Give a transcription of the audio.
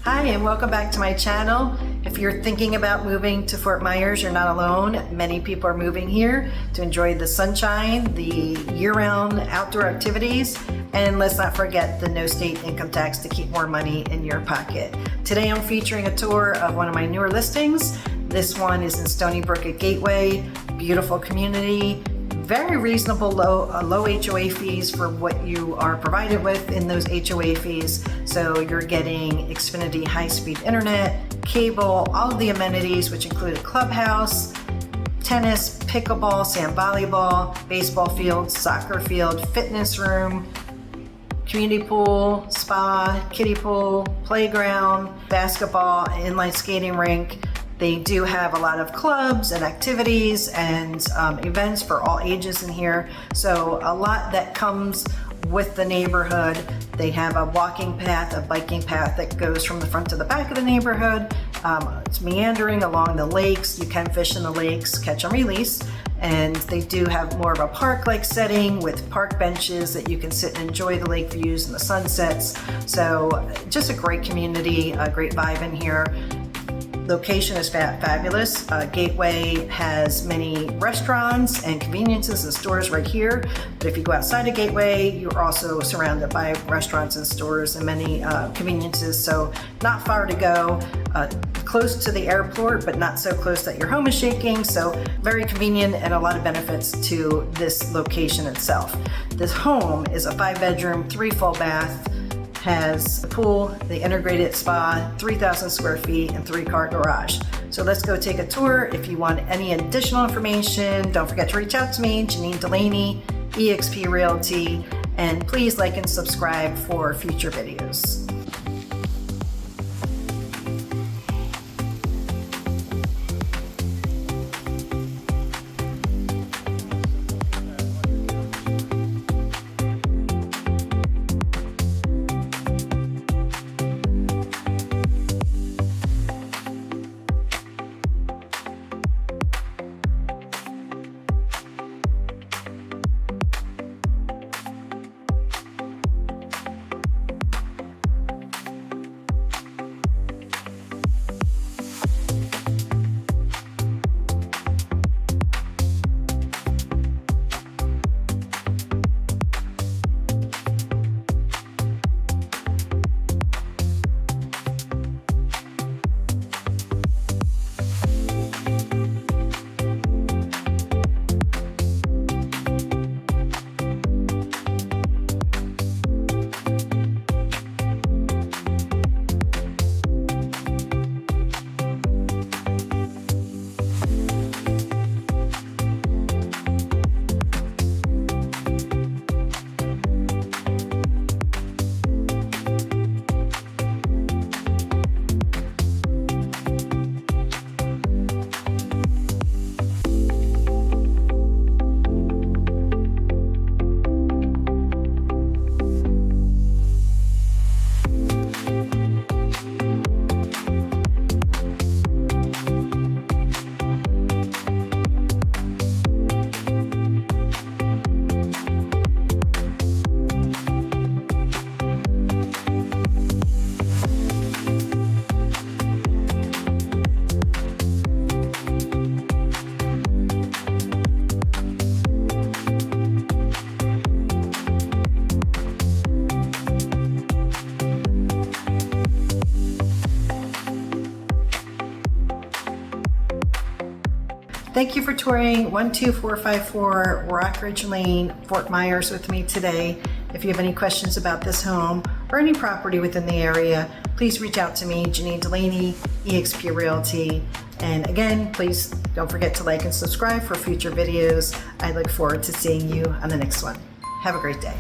Hi, and welcome back to my channel. If you're thinking about moving to Fort Myers, you're not alone. Many people are moving here to enjoy the sunshine, the year-round outdoor activities, and let's not forget the no state income tax to keep more money in your pocket. Today I'm featuring a tour of one of my newer listings. This one is in Stony Brook at Gateway. Beautiful community. Very reasonable low HOA fees for what you are provided with in those HOA fees. So you're getting Xfinity high-speed internet, cable, all of the amenities, which include a clubhouse, tennis, pickleball, sand volleyball, baseball field, soccer field, fitness room, community pool, spa, kiddie pool, playground, basketball, inline skating rink. They do have a lot of clubs and activities and events for all ages in here. So a lot that comes with the neighborhood. They have a walking path, a biking path that goes from the front to the back of the neighborhood. It's meandering along the lakes. You can fish in the lakes, catch and release. And they do have more of a park-like setting with park benches that you can sit and enjoy the lake views and the sunsets. So just a great community, a great vibe in here. Location is fabulous. Gateway has many restaurants and conveniences and stores right here. But if you go outside of Gateway, you're also surrounded by restaurants and stores and many conveniences. So not far to go. Close to the airport, but not so close that your home is shaking. So very convenient and a lot of benefits to this location itself. This home is a 5-bedroom, 3 full bath. Has a pool, the integrated spa, 3,000 square feet, and 3-car garage. So let's go take a tour. If you want any additional information, don't forget to reach out to me, Jeanine Delaney, eXp Realty, and please like and subscribe for future videos. Thank you for touring 12454 Rockridge Lane, Fort Myers with me today. If you have any questions about this home or any property within the area, please reach out to me, Jeanine Delaney, eXp Realty. And again, please don't forget to like and subscribe for future videos. I look forward to seeing you on the next one. Have a great day.